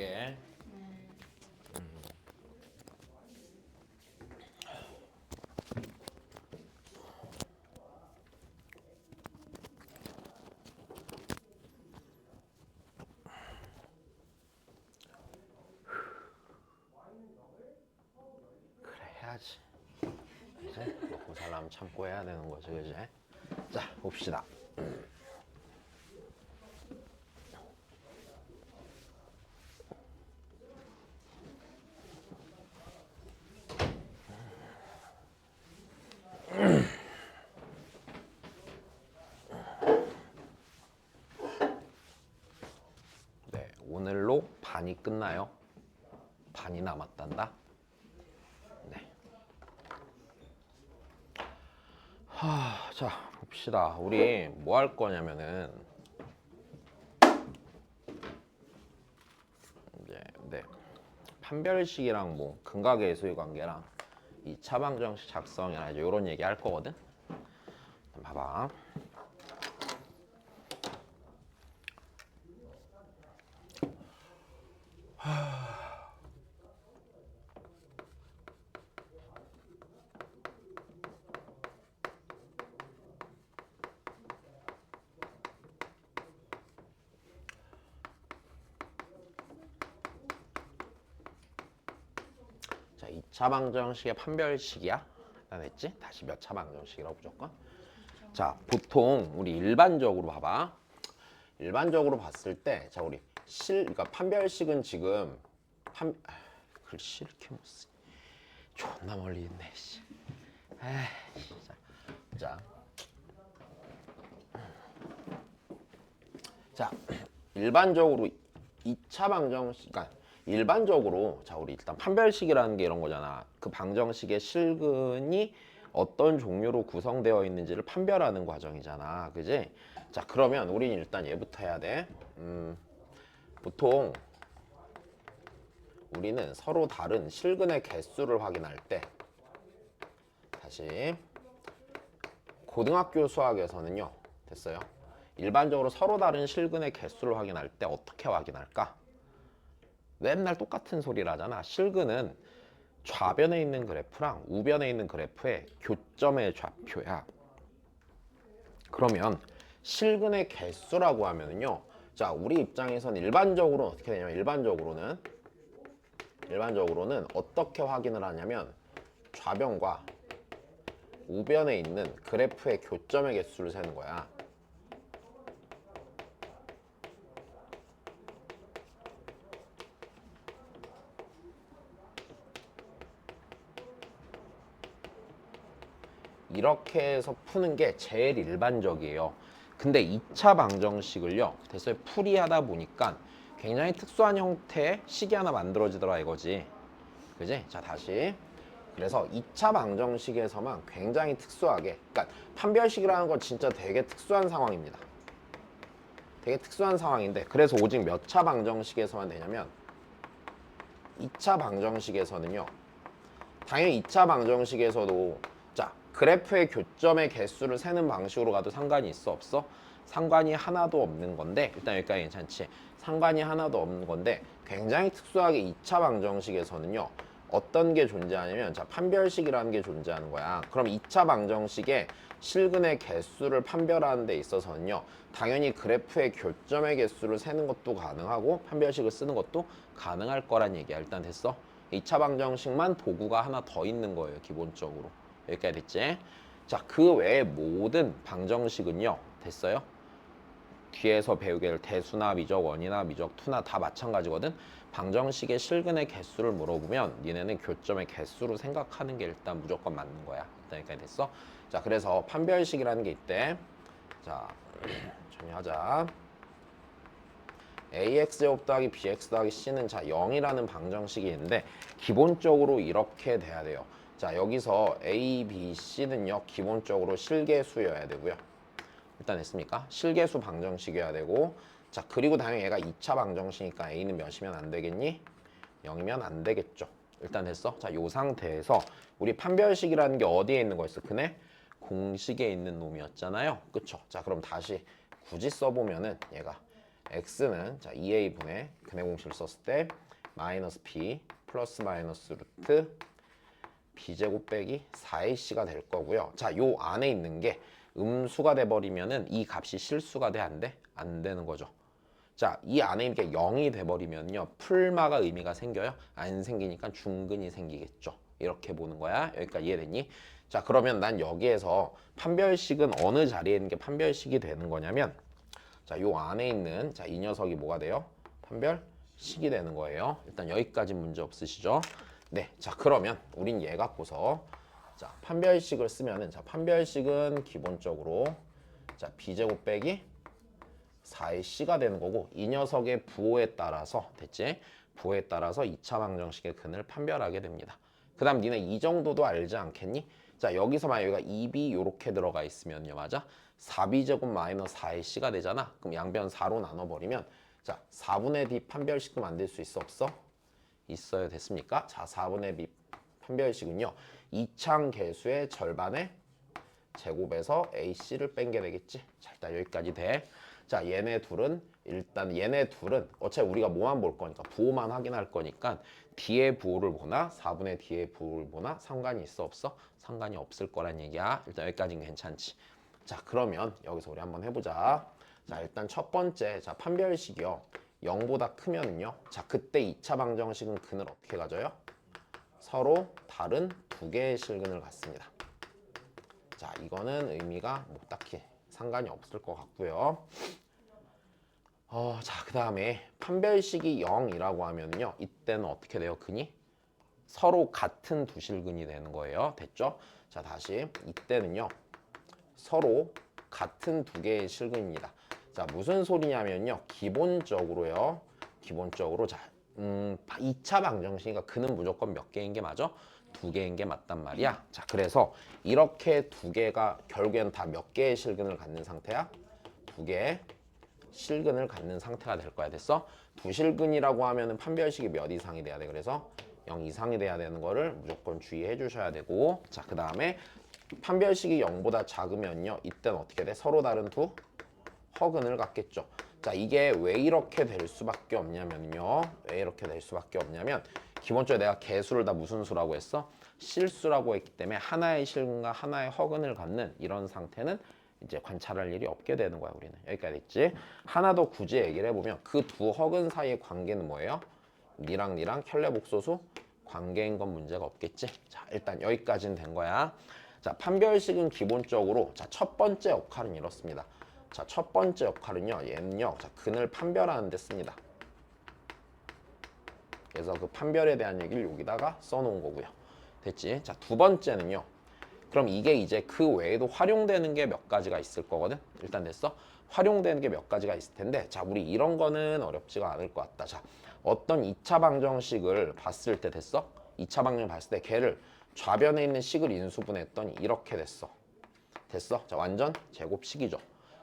줄게. 그래 해야지. 이제 먹고 살려면 참고 해야 되는 거지, 그지? 자, 봅시다. 네, 오늘로 반이 끝나요. 반이 남았단다. 네. 자, 봅시다. 우리 뭐 할 거냐면은 이제 판별식이랑 뭐 근각의 소유 관계랑 이 차방정식 작성이나 이제 이런 얘기 할 거거든. 봐봐. 자, 2차 방정식의 판별식이야. 됐지? 다시 몇 차 방정식이라고 무조건. 자, 보통 우리 일반적으로 봐봐. 일반적으로 봤을 때, 자, 우리 그러니까 판별식은 지금 글씨 이렇게 못 쓰. 존나 멀리 있네. 씨. 에이, 자, 일반적으로 2차 방정식, 그러니까 일반적으로 자 우리 일단 판별식이라는 게 이런 거잖아. 그 방정식의 실근이 어떤 종류로 구성되어 있는지를 판별하는 과정이잖아, 그지? 자, 그러면 우리는 일단 얘부터 해야 돼. 보통 우리는 서로 다른 실근의 개수를 확인할 때, 다시 고등학교 수학에서는요, 됐어요? 일반적으로 서로 다른 실근의 개수를 확인할 때 어떻게 확인할까? 맨날 똑같은 소리를 하잖아. 실근은 좌변에 있는 그래프랑 우변에 있는 그래프의 교점의 좌표야. 그러면 실근의 개수라고 하면은요, 자 우리 입장에선 일반적으로 어떻게 되냐면 일반적으로는 어떻게 확인을 하냐면 좌변과 우변에 있는 그래프의 교점의 개수를 세는 거야. 이렇게 해서 푸는 게 제일 일반적이에요. 근데 2차 방정식을요, 됐어요? 풀이하다 보니까 굉장히 특수한 형태의 식이 하나 만들어지더라 이거지. 그지? 자, 다시. 그래서 2차 방정식에서만 굉장히 특수하게, 그러니까 판별식이라는 건 진짜 되게 특수한 상황입니다. 되게 특수한 상황인데, 그래서 오직 몇 차 방정식에서만 되냐면 2차 방정식에서는요, 당연히 2차 방정식에서도 자 그래프의 교점의 개수를 세는 방식으로 가도 상관이 있어 없어? 상관이 하나도 없는 건데, 일단 여기까지 괜찮지? 상관이 하나도 없는 건데, 굉장히 특수하게 2차 방정식에서는요 어떤 게 존재하냐면, 자 판별식이라는 게 존재하는 거야. 그럼 2차 방정식에 실근의 개수를 판별하는 데 있어서는요, 당연히 그래프의 교점의 개수를 세는 것도 가능하고 판별식을 쓰는 것도 가능할 거란 얘기야. 일단 됐어? 2차 방정식만 도구가 하나 더 있는 거예요, 기본적으로. 여기까지 됐지? 자, 그 외에 모든 방정식은요, 됐어요? 뒤에서 배우게 될 대수나 미적 원이나 미적 투나 다 마찬가지거든. 방정식의 실근의 개수를 물어보면 니네는 교점의 개수로 생각하는 게 일단 무조건 맞는 거야. 일단 여기까지 됐어? 자, 그래서 판별식이라는 게 있대. 자, 정리하자. ax 제곱 더하기 bx 더하기 c는 자 0이라는 방정식이 있는데, 기본적으로 이렇게 돼야 돼요. 자, 여기서 a, b, c는요 기본적으로 실계수여야 되고요. 일단 됐습니까? 실계수 방정식이어야 되고, 자 그리고 당연히 얘가 2차 방정식이니까 a는 몇이면 안 되겠니? 0이면 안 되겠죠. 일단 됐어? 자, 요 상태에서 우리 판별식이라는 게 어디에 있는 거였어? 그네? 공식에 있는 놈이었잖아요. 그쵸? 자, 그럼 다시 굳이 써보면은 얘가 x는 자 2a분의 근의 공식을 썼을 때 마이너스 b 플러스 마이너스 루트 b제곱 빼기 4ac가 될 거고요. 자, 요 안에 있는 게 음수가 돼버리면은 이 값이 실수가 돼? 안 돼? 안 되는 거죠. 자, 이 안에 있는 게 0이 돼버리면요. 풀마가 의미가 생겨요? 안 생기니까 중근이 생기겠죠. 이렇게 보는 거야. 여기까지 이해됐니? 자, 그러면 난 여기에서 판별식은 어느 자리에 있는 게 판별식이 되는 거냐면 자, 요 안에 있는 자, 이 녀석이 뭐가 돼요? 판별식이 되는 거예요. 일단 여기까지 문제 없으시죠? 네, 자 그러면 우린 얘 갖고서 자 판별식을 쓰면은 자 판별식은 기본적으로 자 b제곱 빼기 4의 c가 되는 거고 이 녀석의 부호에 따라서 됐지? 부호에 따라서 2차 방정식의 근을 판별하게 됩니다. 그 다음 니네 이 정도도 알지 않겠니? 자 여기서 만약 여기가 2b 요렇게 들어가 있으면요 맞아? 4b제곱 마이너스 4의 c가 되잖아. 그럼 양변 4로 나눠버리면 자 4분의 d 판별식도 만들 수 있어 없어? 있어야 됐습니까? 자 4분의 b 판별식은요 2창 계수의 절반의 제곱에서 AC를 뺀 게 되겠지. 자 일단 여기까지 돼. 자 얘네 둘은 일단 얘네 둘은 어차피 우리가 뭐만 볼 거니까 부호만 확인할 거니까 D의 부호를 보나 4분의 D의 부호를 보나 상관이 있어 없어? 상관이 없을 거란 얘기야. 일단 여기까지는 괜찮지. 자 그러면 여기서 우리 한번 해보자. 자 일단 첫 번째 자 판별식이요 0보다 크면은요 자 그때 2차 방정식은 근을 어떻게 가져요? 서로 다른 두 개의 실근을 갖습니다. 자 이거는 의미가 뭐 딱히 상관이 없을 것 같고요. 자 그 다음에 판별식이 0이라고 하면요 이때는 어떻게 돼요? 근이 서로 같은 두 실근이 되는 거예요. 됐죠? 자 다시 이때는요 서로 같은 두 개의 실근입니다. 자 무슨 소리냐면요 기본적으로 자 2차 방정식이니까 근은 무조건 몇 개인 게 맞아? 두 개인 게 맞단 말이야. 자 그래서 이렇게 두 개가 결국엔 다 몇 개의 실근을 갖는 상태야? 두 개의 실근을 갖는 상태가 될 거야. 됐어? 두 실근이라고 하면은 판별식이 몇 이상이 돼야 돼? 그래서 0 이상이 돼야 되는 거를 무조건 주의해 주셔야 되고 자 그 다음에 판별식이 0보다 작으면요 이때는 어떻게 돼? 서로 다른 두 허근을 갖겠죠. 자 이게 왜 이렇게 될 수밖에 없냐면요 왜 이렇게 될 수밖에 없냐면 기본적으로 내가 개수를 다 무슨 수라고 했어? 실수라고 했기 때문에 하나의 실근과 하나의 허근을 갖는 이런 상태는 이제 관찰할 일이 없게 되는 거야 우리는. 여기까지 됐지? 하나 더 굳이 얘기를 해보면 그 두 허근 사이의 관계는 뭐예요? 니랑 니랑 켤레복소수 관계인 건 문제가 없겠지? 자 일단 여기까지는 된 거야. 자 판별식은 기본적으로 자 첫 번째 역할은 이렇습니다. 자 첫 번째 역할은요 얘는요 자 근을 판별하는 데 씁니다. 그래서 그 판별에 대한 얘기를 여기다가 써놓은 거고요. 됐지? 자 두 번째는요 그럼 이게 이제 그 외에도 활용되는 게 몇 가지가 있을 거거든. 일단 됐어? 활용되는 게 몇 가지가 있을 텐데 자 우리 이런 거는 어렵지가 않을 것 같다. 자 어떤 2차 방정식을 봤을 때 됐어? 2차 방정식 봤을 때 걔를 좌변에 있는 식을 인수분해했더니 이렇게 됐어. 됐어? 자 완전 제곱식이죠.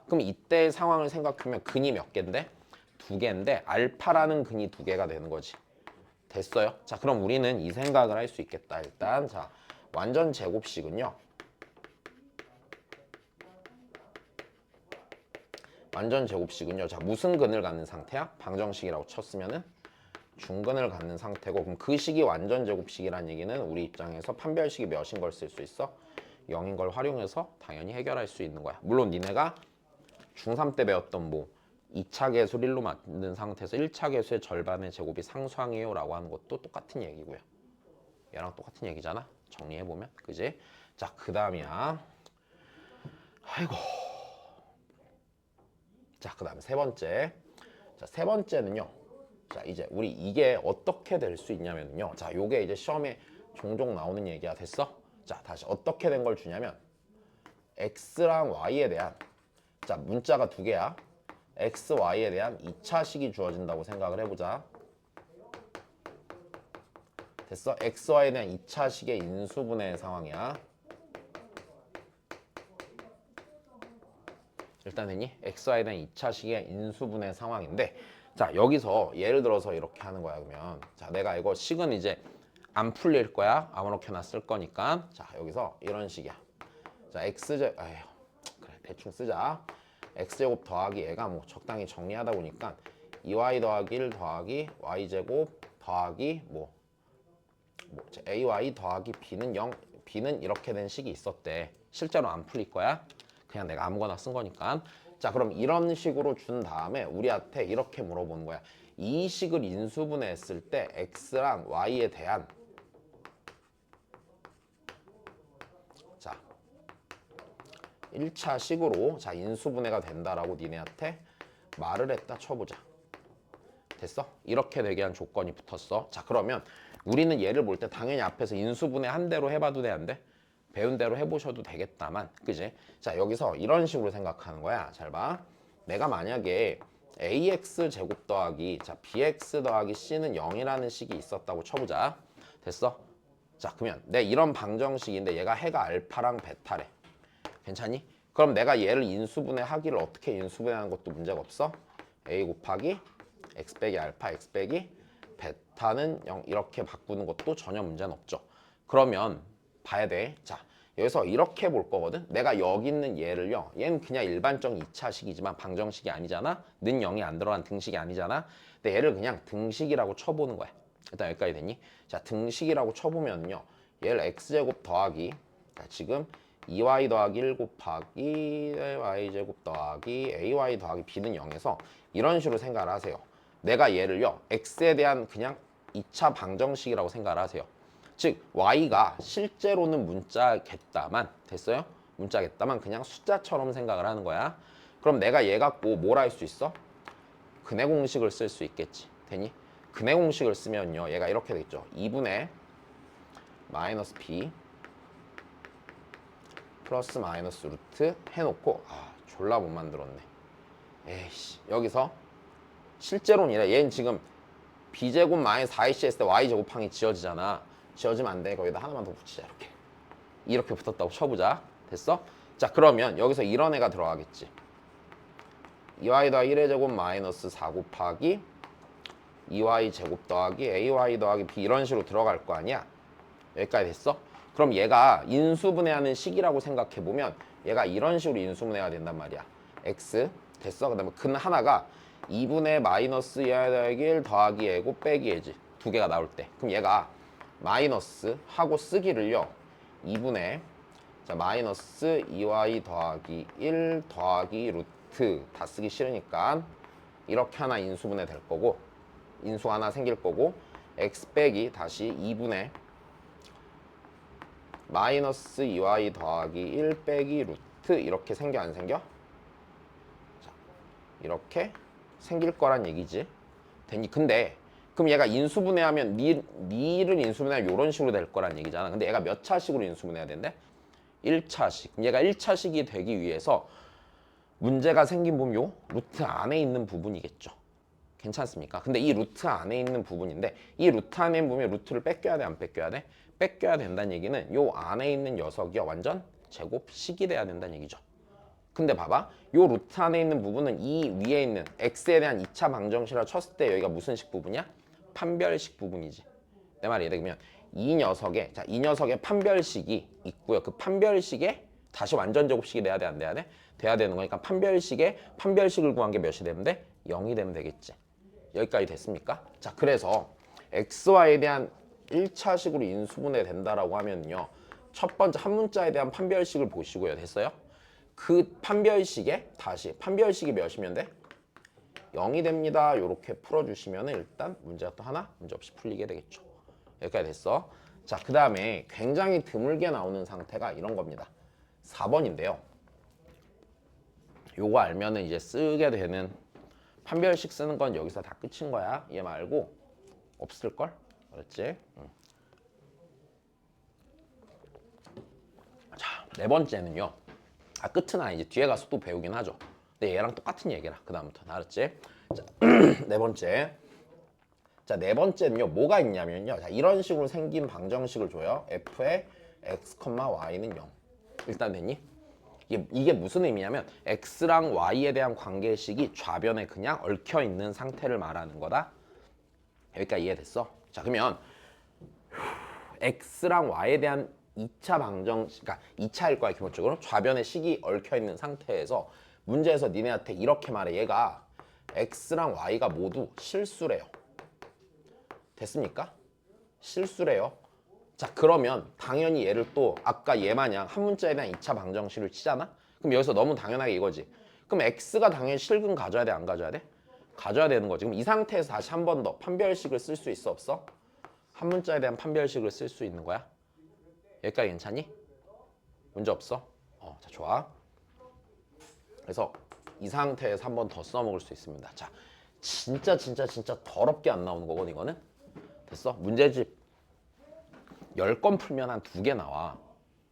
그럼 이때의 상황을 생각하면 근이 몇 개인데? 두 개인데 알파라는 근이 두 개가 되는 거지. 됐어요? 자 그럼 우리는 이 생각을 할 수 있겠다. 일단 자 완전 제곱식은요 자 무슨 근을 갖는 상태야? 방정식이라고 쳤으면은 중근을 갖는 상태고 그럼 그 식이 완전 제곱식이란 얘기는 우리 입장에서 판별식이 몇인 걸 쓸 수 있어? 0인 걸 활용해서 당연히 해결할 수 있는 거야. 물론 니네가 중3 때 배웠던 뭐 2차 계수를 1로 만든 상태에서 1차 계수의 절반의 제곱이 상수항이에요 라고 하는 것도 똑같은 얘기고요. 얘랑 똑같은 얘기잖아. 정리해보면 그지? 자 그 다음이야 아이고 자 그 다음에 세 번째 자 세 번째는요 자 이제 우리 이게 어떻게 될 수 있냐면요 자 요게 이제 시험에 종종 나오는 얘기야. 됐어? 자 다시 어떻게 된 걸 주냐면 x랑 y에 대한 자 문자가 두 개야. x, y에 대한 2차식이 주어진다고 생각을 해보자. 됐어? x, y에 대한 2차식의 인수분해 상황이야. 일단 됐니? x, y에 대한 2차식의 인수분해 상황인데 자 여기서 예를 들어서 이렇게 하는 거야. 그러면 자 내가 이거 식은 이제 안 풀릴 거야. 아무렇게나 쓸 거니까 자 여기서 이런 식이야. 자 x제 아휴 그래 대충 쓰자. x제곱 더하기 얘가 뭐 적당히 정리하다 보니까 2y 더하기 1 더하기 y제곱 더하기 뭐 ay 더하기 b는 0, b는 이렇게 된 식이 있었대. 실제로 안 풀릴 거야. 그냥 내가 아무거나 쓴 거니까. 자, 그럼 이런 식으로 준 다음에 우리한테 이렇게 물어보는 거야. 이 식을 인수분해했을 때 x랑 y에 대한 자 1차 식으로 자 인수분해가 된다라고 니네한테 말을 했다 쳐보자. 됐어? 이렇게 되게 한 조건이 붙었어. 자, 그러면 우리는 얘를 볼 때 당연히 앞에서 인수분해 한 대로 해봐도 돼, 안 돼? 배운 대로 해보셔도 되겠다만, 그지? 자, 여기서 이런 식으로 생각하는 거야. 잘 봐. 내가 만약에 ax 제곱 더하기 자 bx 더하기 c는 0이라는 식이 있었다고 쳐보자. 됐어? 자, 그러면 내 이런 방정식인데 얘가 해가 알파랑 베타래. 괜찮니? 그럼 내가 얘를 인수분해 하기를 어떻게 인수분해하는 것도 문제가 없어. a 곱하기 x 빼기 알파 x 빼기 베타는 0 이렇게 바꾸는 것도 전혀 문제는 없죠. 그러면 봐야 돼. 자, 여기서 이렇게 볼 거거든. 내가 여기 있는 얘를요. 얘는 그냥 일반적 2차식이지만 방정식이 아니잖아. 는 0이 안 들어간 등식이 아니잖아. 근데 얘를 그냥 등식이라고 쳐보는 거야. 일단 여기까지 됐니? 자, 등식이라고 쳐보면요. 얘를 x제곱 더하기 자, 지금 2y 더하기 1 곱하기 y제곱 더하기 ay 더하기 b는 0에서 이런 식으로 생각을 하세요. 내가 얘를요. x에 대한 그냥 2차 방정식이라고 생각을 하세요. 즉 y가 실제로는 문자겠다만 됐어요? 문자겠다만 그냥 숫자처럼 생각을 하는 거야. 그럼 내가 얘 갖고 뭘 할 수 있어? 근해 공식을 쓸 수 있겠지. 되니? 근해 공식을 쓰면요. 얘가 이렇게 되겠죠. 2분의 마이너스 b 플러스 마이너스 루트 해놓고 졸라 못 만들었네. 에이씨 여기서 실제로는 이래. 얘는 지금 b제곱 마이너스 4ac 했을 때 y제곱항이 지어지잖아. 지어지면 안 돼. 거기다 하나만 더 붙이자. 이렇게 붙었다고 쳐보자. 됐어? 자, 그러면 여기서 이런 애가 들어가겠지. 2y 더하기 1의 제곱 마이너스 4 곱하기 2y 제곱 더하기 ay 더하기 b 이런 식으로 들어갈 거 아니야. 여기까지 됐어? 그럼 얘가 인수분해하는 식이라고 생각해보면 얘가 이런 식으로 인수분해가 된단 말이야. x 됐어? 그 다음에 근 하나가 2분의 마이너스 2y 더하기 1 더하기 얘고 빼기 얘지. 두 개가 나올 때. 그럼 얘가 마이너스 하고 쓰기를요. 2분의 자 마이너스 2y 더하기 1 더하기 루트 다 쓰기 싫으니까 이렇게 하나 인수분해 될 거고 인수 하나 생길 거고 x 빼기 다시 2분의 마이너스 2y 더하기 1 빼기 루트 이렇게 생겨 안 생겨? 자, 이렇게 생길 거란 얘기지. 되니 근데 그럼 얘가 인수분해하면 미를 인수분해하면 이런 식으로 될 거란 얘기잖아. 근데 얘가 몇 차식으로 인수분해해야 된대? 1차식. 그럼 얘가 1차식이 되기 위해서 문제가 생긴 부분 요 루트 안에 있는 부분이겠죠. 괜찮습니까? 근데 이 루트 안에 있는 부분인데 이 루트 안에 있는 부분에 루트를 뺏겨야 돼? 안 뺏겨야 돼? 뺏겨야 된다는 얘기는 요 안에 있는 녀석이 완전 제곱식이 돼야 된다는 얘기죠. 근데 봐봐. 요 루트 안에 있는 부분은 이 위에 있는 x에 대한 2차 방정식이라 쳤을 때 여기가 무슨 식 부분이야? 판별식 부분이지. 내 말이 이해되면 이 녀석의 자, 이 녀석의 판별식이 있고요. 그 판별식에 다시 완전 제곱식이 돼야 돼, 안 돼야 돼? 돼야 되는 거니까 판별식에 판별식을 구한 게 몇이 되면 돼? 0이 되면 되겠지. 여기까지 됐습니까? 자, 그래서 xy에 대한 1차식으로 인수분해 된다라고 하면요. 첫 번째 한 문자에 대한 판별식을 보시고요. 됐어요? 그 판별식에 다시 판별식이 몇이면 돼? 0이 됩니다. 이렇게 풀어주시면 일단 문제가 또 하나 문제없이 풀리게 되겠죠. 여기까지 됐어. 자, 그 다음에 굉장히 드물게 나오는 상태가 이런 겁니다. 4번인데요. 요거 알면은 이제 쓰게 되는 판별식 쓰는 건 여기서 다 끝인 거야. 얘 말고 없을걸? 알았지? 자, 네 번째는요. 끝은 아니지. 뒤에 가서 또 배우긴 하죠. 근데 얘랑 똑같은 얘기라. 그 다음부터 알았지? 자, 네 번째. 자, 네 번째는요. 뭐가 있냐면요. 자, 이런 식으로 생긴 방정식을 줘요. f의 x, y는 0. 일단 됐니? 이게 무슨 의미냐면 x랑 y에 대한 관계식이 좌변에 그냥 얽혀 있는 상태를 말하는 거다. 여기까지 이해됐어? 자, 그러면 x랑 y에 대한 2차 방정식, 그러니까 2차일 거야 기본적으로. 좌변에 식이 얽혀 있는 상태에서 문제에서 니네한테 이렇게 말해. 얘가 x랑 y가 모두 실수래요. 됐습니까? 실수래요. 자, 그러면 당연히 얘를 또 아까 얘 마냥 한 문자에 대한 2차 방정식을 치잖아? 그럼 여기서 너무 당연하게 이거지. 그럼 x가 당연히 실근 가져야 돼, 안 가져야 돼? 가져야 되는 거지. 그럼 이 상태에서 다시 한 번 더 판별식을 쓸 수 있어, 없어? 한 문자에 대한 판별식을 쓸 수 있는 거야. 여기까지 괜찮니? 문제 없어? 자, 좋아. 그래서 이 상태에서 한 번 더 써먹을 수 있습니다. 자, 진짜 더럽게 안 나오는 거거든, 이거는. 됐어? 문제집 10건 풀면 한 2개 나와.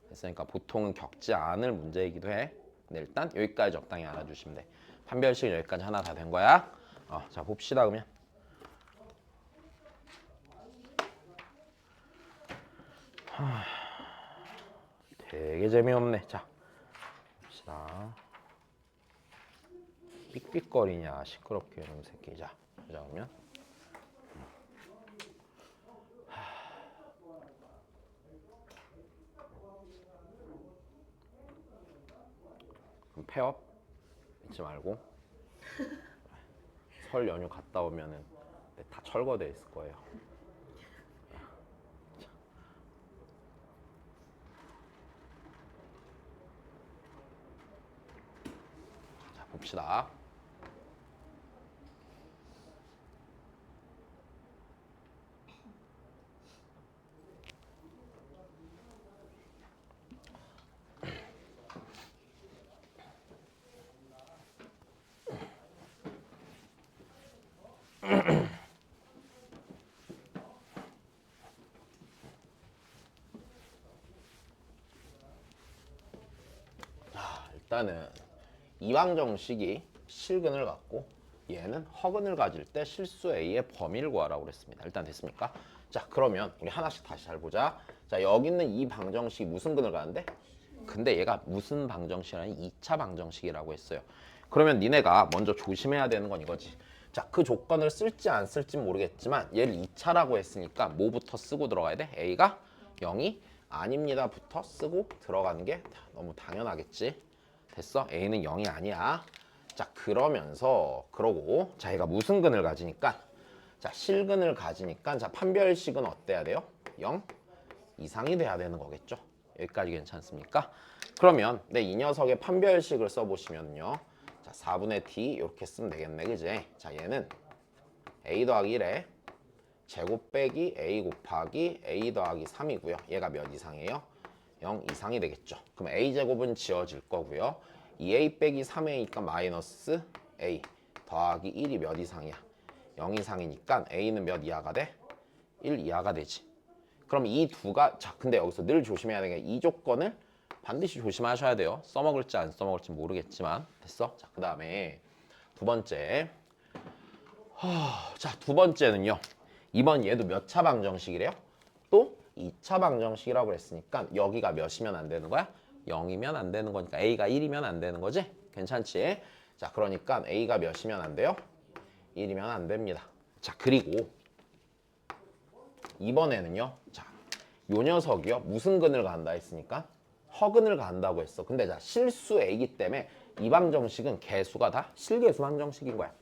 됐으니까 보통은 겪지 않을 문제이기도 해. 근데 일단 여기까지 적당히 알아주시면 돼. 판별식 여기까지 하나 다 된 거야. 자, 봅시다, 그러면. 되게 재미없네. 자, 봅시다. 삑삑거리냐, 시끄럽게 이런 새끼. 자, 그러면 그럼 폐업 잊지 말고. 설 연휴 갔다 오면은 다 철거돼 있을 거예요. 자, 봅시다. 일단은 이방정식이 실근을 갖고 얘는 허근을 가질 때 실수 A의 범위를 구하라고 그랬습니다. 일단 됐습니까? 자, 그러면 우리 하나씩 다시 잘 보자. 자, 여기 있는 이 방정식이 무슨 근을 가는데? 근데 얘가 무슨 방정식이라니 2차 방정식이라고 했어요. 그러면 니네가 먼저 조심해야 되는 건 이거지. 자, 그 조건을 쓸지 안 쓸지 모르겠지만 얘를 2차라고 했으니까 뭐부터 쓰고 들어가야 돼? A가 0이 아닙니다부터 쓰고 들어가는 게 너무 당연하겠지. 됐어? A는 0이 아니야. 자, 그러고 자, 얘가 무슨 근을 가지니까, 자, 실근을 가지니까, 자, 판별식은 어때야 돼요? 0 이상이 돼야 되는 거겠죠. 여기까지 괜찮습니까? 그러면 이 녀석의 판별식을 써보시면요, 자, 4분의 t 이렇게 쓰면 되겠네, 그지? 자, 얘는 a 더하기 1에 제곱 빼기 a 곱하기 a 더하기 3이고요. 얘가 몇 이상이에요? 0 이상이 되겠죠. 그럼 a제곱은 지워질 거고요. 2a 빼기 3a니까 마이너스 a 더하기 1이 몇 이상이야? 0 이상이니까 a는 몇 이하가 돼? 1 이하가 되지. 그럼 이 두가, 자, 근데 여기서 늘 조심해야 되는 게 이 조건을 반드시 조심하셔야 돼요. 써먹을지 안 써먹을지 모르겠지만. 됐어? 자, 그 다음에 두 번째. 자, 두 번째는요. 이번 얘도 몇 차 방정식이래요? 또 2차 방정식이라고 했으니까 여기가 몇이면 안 되는 거야? 0이면 안 되는 거니까 A가 1이면 안 되는 거지? 괜찮지? 자, 그러니까 A가 몇이면 안 돼요? 1이면 안 됩니다. 자, 그리고 이번에는요. 자, 요 녀석이요. 무슨 근을 간다 했으니까 허근을 간다고 했어. 근데 자, 실수 A이기 때문에 이 방정식은 개수가 다 실개수 방정식인 거야.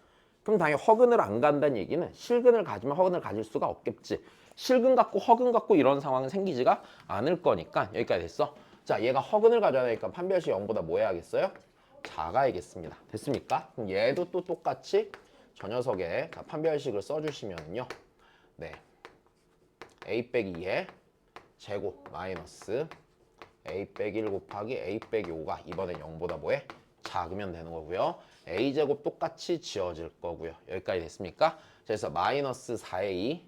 그럼 당연히 허근을 안 간다는 얘기는 실근을 가지면 허근을 가질 수가 없겠지. 실근 갖고 허근 갖고 이런 상황은 생기지가 않을 거니까 여기까지 됐어. 자, 얘가 허근을 가져야 되니까 판별식 0보다 뭐 해야겠어요? 작아야겠습니다. 됐습니까? 그럼 얘도 또 똑같이 저 녀석에 판별식을 써주시면요. 네, a 빼기 2의 제곱 마이너스 a 빼기 1 곱하기 a 빼기 5가 이번엔 0보다 뭐해? 작으면 되는 거고요. a제곱 똑같이 지워질 거고요. 여기까지 됐습니까? 그래서 마이너스 4a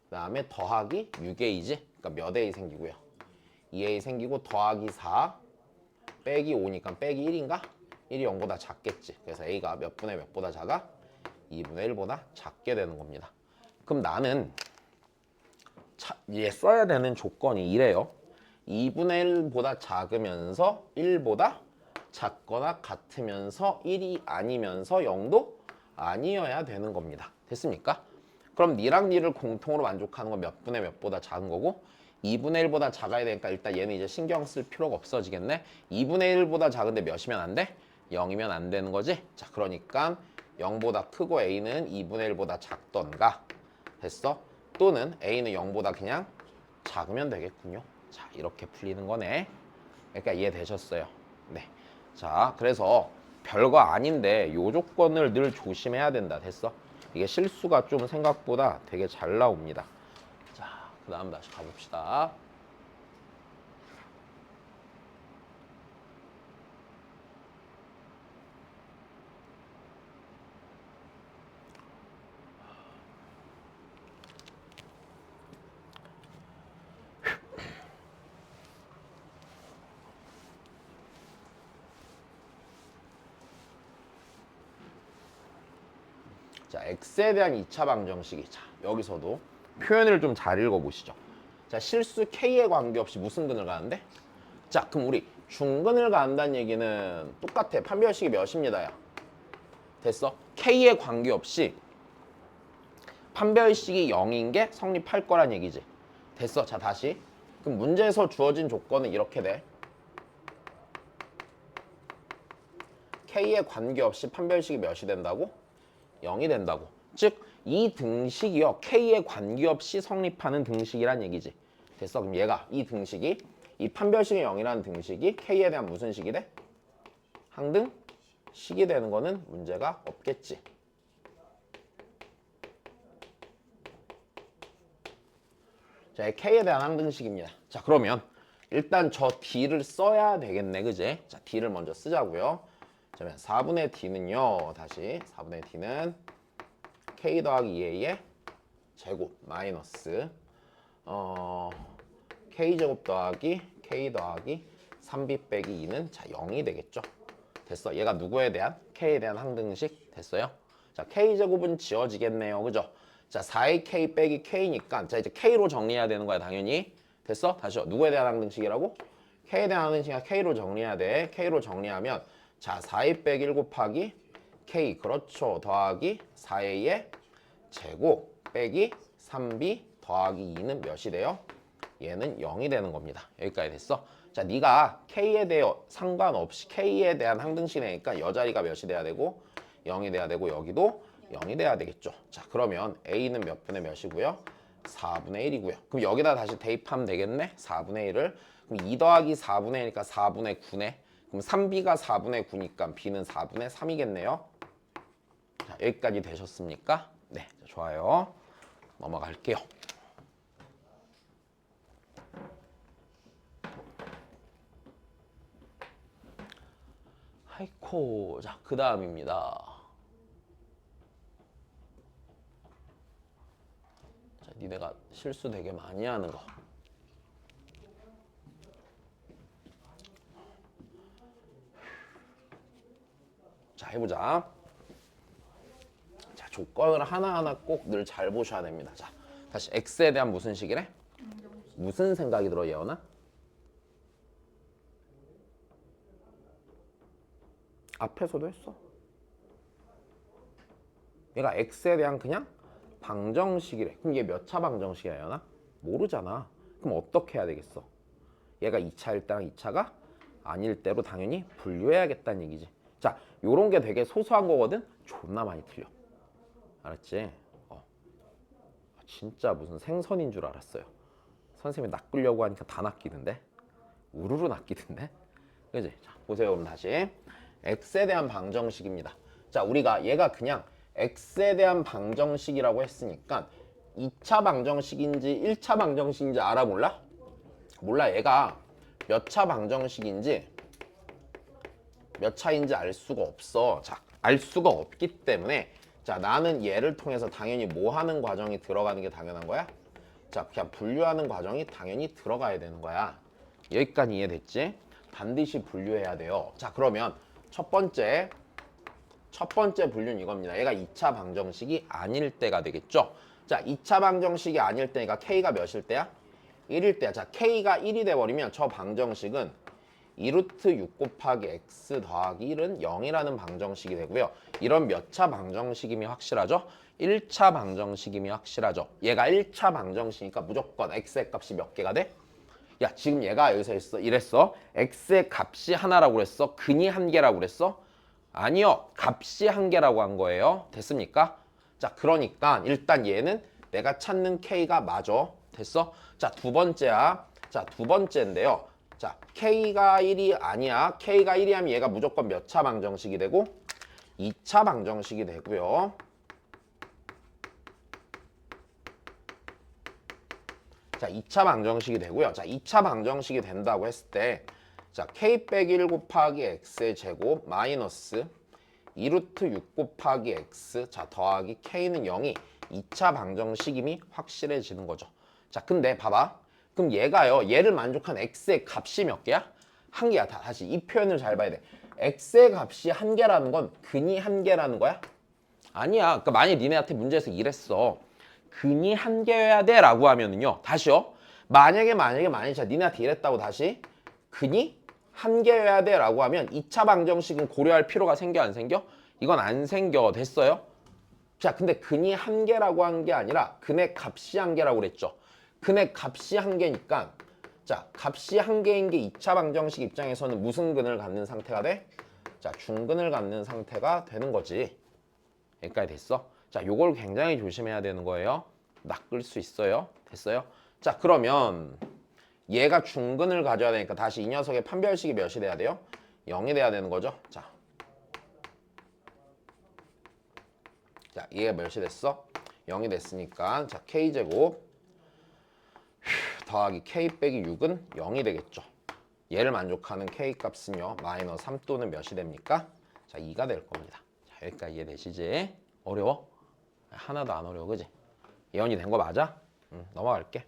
그 다음에 더하기 6a지? 그러니까 몇 a 생기고요? 2a 생기고 더하기 4 빼기 5니까 빼기 1인가? 1이 0보다 작겠지. 그래서 a가 몇 분의 몇보다 작아? 2분의 1보다 작게 되는 겁니다. 그럼 나는 얘 써야 되는 조건이 이래요. 2분의 1보다 작으면서 1보다 작거나 같으면서 1이 아니면서 0도 아니어야 되는 겁니다. 됐습니까? 그럼 니랑 니를 공통으로 만족하는 건 몇 분의 몇보다 작은 거고 2분의 1보다 작아야 되니까 일단 얘는 이제 신경 쓸 필요가 없어지겠네. 2분의 1보다 작은데 몇이면 안 돼? 0이면 안 되는 거지? 자, 그러니까 0보다 크고 a는 2분의 1보다 작던가 됐어? 또는 a는 0보다 그냥 작으면 되겠군요. 자, 이렇게 풀리는 거네. 그러니까 이해되셨어요? 네. 자, 그래서 별거 아닌데 요 조건을 늘 조심해야 된다. 됐어? 이게 실수가 좀 생각보다 되게 잘 나옵니다. 자, 그 다음 다시 가봅시다. 자, x에 대한 2차 방정식이. 자, 여기서도 표현을 좀 잘 읽어보시죠. 자, 실수 k에 관계없이 무슨 근을 가는데? 자, 그럼 우리 중근을 가한다는 얘기는 똑같아. 판별식이 몇입니다, 야. 됐어? k에 관계없이 판별식이 0인 게 성립할 거란 얘기지. 됐어? 자, 다시. 그럼 문제에서 주어진 조건은 이렇게 돼. k에 관계없이 판별식이 몇이 된다고? 0이 된다고. 즉, 이 등식이요. k에 관계없이 성립하는 등식이란 얘기지. 됐어? 그럼 얘가 이 등식이 이 판별식이 0이라는 등식이 k에 대한 무슨 식이 돼? 항등식이 되는 거는 문제가 없겠지. 자, k에 대한 항등식입니다. 자, 그러면 일단 저 d를 써야 되겠네. 그지? 자, d를 먼저 쓰자고요. 그러면 4분의 d는요. 다시 4분의 d는 k 더하기 2a의 제곱 마이너스 k제곱 더하기 k 더하기 3b 빼기 2는 자 0이 되겠죠. 됐어. 얘가 누구에 대한? k에 대한 항등식 됐어요. 자, k제곱은 지워지겠네요. 그죠? 자, 4ak 빼기 k니까 자 이제 k로 정리해야 되는 거야 당연히. 됐어? 다시 누구에 대한 항등식이라고? k에 대한 항등식이야. k로 정리해야 돼. k로 정리하면 자 4a 빼기 1 곱하기 k 그렇죠. 더하기 4a의 제곱 빼기 3b 더하기 2는 몇이 돼요? 얘는 0이 되는 겁니다. 여기까지 됐어? 자, 네가 k에 대해 상관없이 k에 대한 항등식이니까 여 자리가 몇이 돼야 되고 0이 돼야 되고 여기도 0이 돼야 되겠죠. 자, 그러면 a는 몇 분의 몇이고요? 4분의 1이고요. 그럼 여기다 다시 대입하면 되겠네? 4분의 1을. 그럼 2 더하기 4분의 1이니까 4분의 9네. 그럼 3b가 4분의 9니까 b는 4분의 3이겠네요. 자, 여기까지 되셨습니까? 네, 좋아요. 넘어갈게요. 하이코. 자, 그 다음입니다. 자, 니네가 실수 되게 많이 하는 거. 자, 해보자. 자, 조건을 하나하나 꼭 늘 잘 보셔야 됩니다. 자, 다시 x에 대한 무슨 식이래? 무슨 생각이 들어, 예언아? 앞에서도 했어. 얘가 x에 대한 그냥 방정식이래. 그럼 얘 몇 차 방정식이야, 예언아? 모르잖아. 그럼 어떻게 해야 되겠어? 얘가 2차일 때랑 2차가 아닐 때로 당연히 분류해야겠다는 얘기지. 자, 요런 게 되게 소소한 거거든? 존나 많이 틀려. 알았지? 진짜 무슨 생선인 줄 알았어요. 선생님이 낚으려고 하니까 다 낚이던데? 우르르 낚이던데? 그지? 자, 보세요. 그럼 다시. x에 대한 방정식입니다. 자, 우리가 얘가 그냥 x에 대한 방정식이라고 했으니까 2차 방정식인지 1차 방정식인지 알아 몰라? 몰라. 얘가 몇 차 방정식인지 몇 차인지 알 수가 없어. 자, 알 수가 없기 때문에 자, 나는 얘를 통해서 당연히 뭐 하는 과정이 들어가는 게 당연한 거야? 자, 그냥 분류하는 과정이 당연히 들어가야 되는 거야. 여기까지 이해됐지? 반드시 분류해야 돼요. 자, 그러면 첫 번째 분류는 이겁니다. 얘가 2차 방정식이 아닐 때가 되겠죠? 자, 2차 방정식이 아닐 때니까 k가 몇일 때야? 1일 때야. 자, k가 1이 돼버리면 저 방정식은 2루트 6 곱하기 x 더하기 1은 0이라는 방정식이 되고요. 이런 몇 차 방정식임이 확실하죠? 1차 방정식임이 확실하죠. 얘가 1차 방정식이니까 무조건 x의 값이 몇 개가 돼? 야, 지금 얘가 여기서 이랬어. x의 값이 하나라고 그랬어. 근이 한 개라고 그랬어. 아니요. 값이 한 개라고 한 거예요. 됐습니까? 자, 그러니까 일단 얘는 내가 찾는 K가 맞아. 됐어? 자, 두 번째야. 자, 두 번째인데요. 자, K가 1이 아니야. K가 1이 하면 얘가 무조건 몇 차 방정식이 되고 2차 방정식이 되고요. 자, 2차 방정식이 되고요. 자, 2차 방정식이 된다고 했을 때 자, K 빼기 1 곱하기 X의 제곱 마이너스 2루트 6 곱하기 X 자, 더하기 K는 0이 2차 방정식임이 확실해지는 거죠. 자, 근데 봐봐. 그럼 얘가요. 얘를 만족한 X의 값이 몇 개야? 한 개야. 다시 이 표현을 잘 봐야 돼. X의 값이 한 개라는 건 근이 한 개라는 거야? 아니야. 그러니까 만약 니네한테 문제에서 이랬어. 근이 한 개여야 돼 라고 하면은요. 다시요. 만약에 자 니네한테 이랬다고 다시 근이 한 개여야 돼 라고 하면 2차 방정식은 고려할 필요가 생겨 안 생겨? 이건 안 생겨. 됐어요? 자, 근데 근이 한 개라고 한 게 아니라 근의 값이 한 개라고 그랬죠. 근의 값이 한 개니까 자, 값이 한 개인 게 2차 방정식 입장에서는 무슨 근을 갖는 상태가 돼? 자, 중근을 갖는 상태가 되는 거지. 여기까지 됐어? 자, 요걸 굉장히 조심해야 되는 거예요. 낚을 수 있어요. 됐어요? 자, 그러면 얘가 중근을 가져야 되니까 다시 이 녀석의 판별식이 몇이 돼야 돼요? 0이 돼야 되는 거죠. 자, 얘가 몇이 됐어? 0이 됐으니까 자, K제곱 더하기 K 빼기 6은 0이 되겠죠. 얘를 만족하는 K 값은요. 마이너스 3 또는 몇이 됩니까? 자, 2가 될 겁니다. 자, 여기까지 이해되시지? 어려워? 하나도 안 어려워, 그지? 예언이 된 거 맞아? 넘어갈게.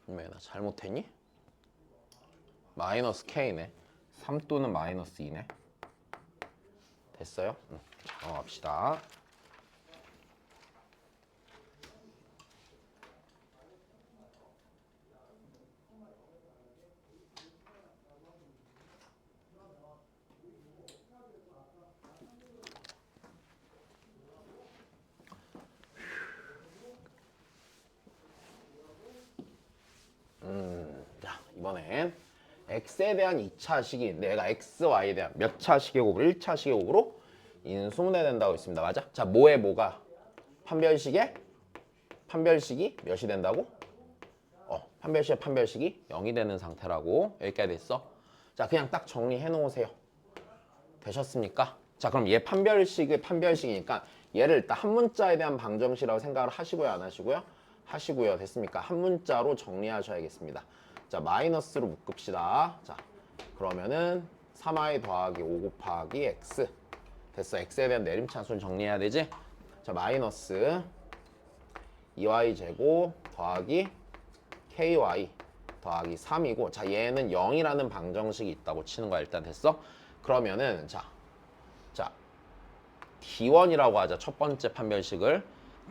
왜 나 잘못했니? 마이너스 K네. 3 또는 마이너스 2네. 됐어요? 자, 넘어갑시다. 자, 이번엔 X에 대한 2차 식이 내가 X, Y에 대한 몇 차 시계곱을 1차 시계곱으로 인수분해 된다고 했습니다. 맞아? 자, 뭐에 뭐가? 판별식에 판별식이 몇이 된다고? 판별식이 0이 되는 상태라고 여기까지 됐어. 자, 그냥 딱 정리해 놓으세요. 되셨습니까? 자, 그럼 얘 판별식의 판별식이니까 얘를 일단 한 문자에 대한 방정식이라고 생각을 하시고요, 안 하시고요? 하시고요. 됐습니까? 한 문자로 정리하셔야겠습니다. 자, 마이너스로 묶읍시다. 자, 그러면은 3i 더하기 5 곱하기 x 됐어. x에 대한 내림차순 정리해야 되지? 자, 마이너스 2y 제곱 더하기 ky 더하기 3이고 자, 얘는 0이라는 방정식이 있다고 치는 거야. 일단 됐어? 그러면은 자 D1이라고 하자. 첫 번째 판별식을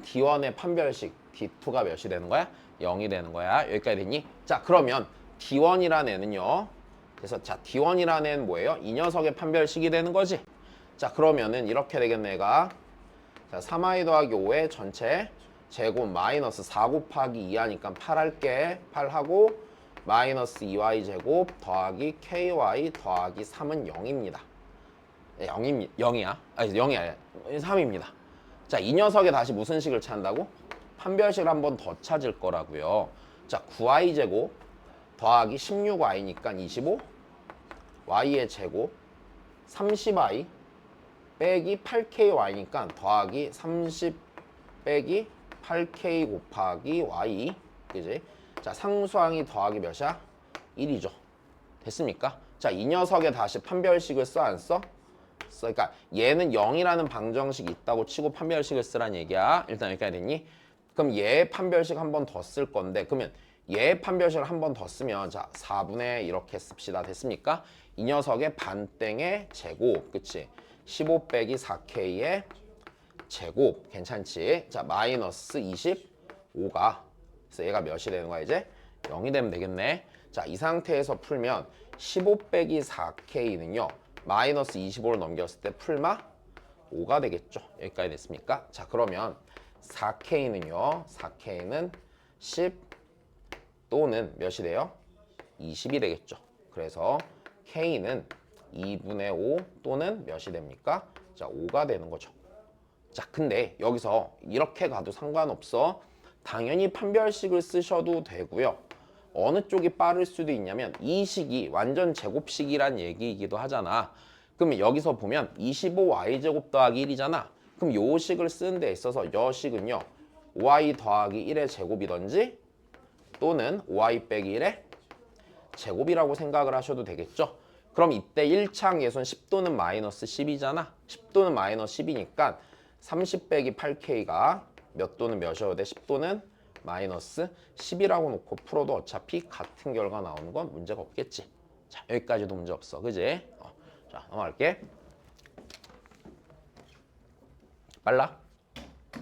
D1의 판별식 D2가 몇이 되는 거야? 0이 되는 거야. 여기까지 됐니? 자, 그러면 D1이라는 애는요. 그래서 자, D1이라는 애는 뭐예요? 이 녀석의 판별식이 되는 거지. 자, 그러면은 이렇게 되겠네, 얘가. 자, 3i 더하기 5의 전체 제곱 마이너스 4 곱하기 2 하니까 8 할게. 8 하고 마이너스 2y 제곱 더하기 ky 더하기 3은 0입니다. 0이야. 아니, 0이 아니야. 3입니다. 자, 이 녀석에 다시 무슨 식을 찾는다고? 판별식을 한 번 더 찾을 거라고요. 자, 9i 제곱 더하기 16y니까 25 y의 제곱 30i 빼기 8ky니까 더하기 30 빼기 8k 곱하기 y 그지? 자, 상수항이 더하기 몇이야? 1이죠. 됐습니까? 자, 이 녀석에 다시 판별식을 써 안 써? 그러니까 얘는 0이라는 방정식이 있다고 치고 판별식을 쓰란 얘기야. 일단 여기까지 됐니? 그럼 얘의 판별식 한 번 더 쓸 건데 그러면 얘의 판별식을 한 번 더 쓰면 자 4분의 이렇게 씁시다. 됐습니까? 이 녀석의 반땡의 제곱 그치? 15 빼기 4k의 제곱 괜찮지? 자 마이너스 25가 그래서 얘가 몇이 되는 거야 이제? 0이 되면 되겠네. 자 이 상태에서 풀면 15 빼기 4k는요 마이너스 25를 넘겼을 때 풀마 5가 되겠죠. 여기까지 됐습니까? 자 그러면 4k는요 4k는 10 또는 몇이 돼요? 20이 되겠죠. 그래서 K는 2분의 5 또는 몇이 됩니까? 자, 5가 되는 거죠. 자, 근데 여기서 이렇게 가도 상관없어. 당연히 판별식을 쓰셔도 되고요. 어느 쪽이 빠를 수도 있냐면 이 식이 완전 제곱식이란 얘기이기도 하잖아. 그럼 여기서 보면 25y제곱 더하기 1이잖아. 그럼 요 식을 쓰는 데 있어서 여 식은요. 5y 더하기 1의 제곱이든지 또는 5y 빼기 1의 제곱이라고 생각을 하셔도 되겠죠. 그럼 이때 1창 예수는 10도는 마이너스 10이잖아. 10도는 마이너스 10이니까 30 빼기 8K가 몇 도는 몇이어야 돼? 10도는 마이너스 10이라고 놓고 풀어도 어차피 같은 결과 나오는 건 문제가 없겠지. 자, 여기까지도 문제 없어. 그지? 자, 넘어갈게. 빨라?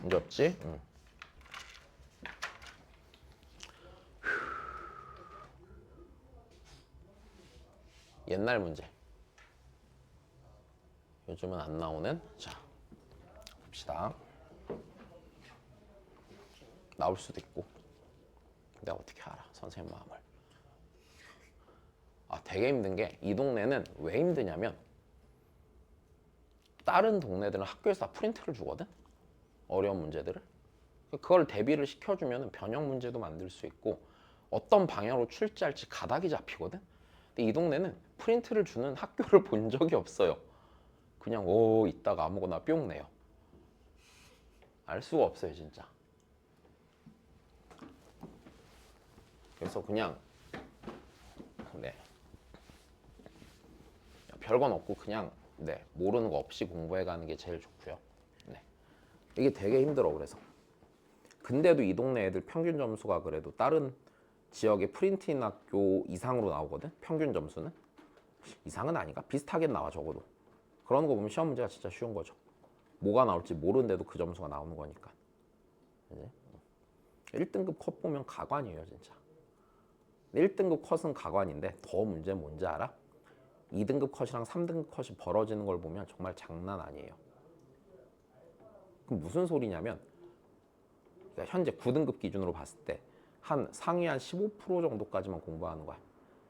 문제 없지? 옛날 문제. 요즘은 안 나오는. 자, 봅시다. 나올 수도 있고. 내가 어떻게 알아? 선생님 마음을. 되게 힘든 게 이 동네는 왜 힘드냐면 다른 동네들은 학교에서 다 프린트를 주거든? 어려운 문제들을. 그걸 대비를 시켜주면 변형 문제도 만들 수 있고 어떤 방향으로 출제할지 가닥이 잡히거든? 근데 이 동네는 프린트를 주는 학교를 본 적이 없어요. 그냥 이따가 아무거나 뿅 내요. 알 수가 없어요, 진짜. 그래서 그냥 별건 없고 그냥 모르는 거 없이 공부해가는 게 제일 좋고요. 이게 되게 힘들어. 그래서 근데도 이 동네 애들 평균 점수가 그래도 다른 지역의 프린트인 학교 이상으로 나오거든. 평균 점수는 이상은 아닌가? 비슷하게 나와. 적어도 그런 거 보면 시험 문제가 진짜 쉬운 거죠. 뭐가 나올지 모르는데도 그 점수가 나오는 거니까. 1등급 컷 보면 가관이에요, 진짜. 1등급 컷은 가관인데 더 문제는 뭔지 알아? 2등급 컷이랑 3등급 컷이 벌어지는 걸 보면 정말 장난 아니에요. 그럼 무슨 소리냐면 현재 9등급 기준으로 봤을 때 한 상위 한 15% 정도까지만 공부하는 거야.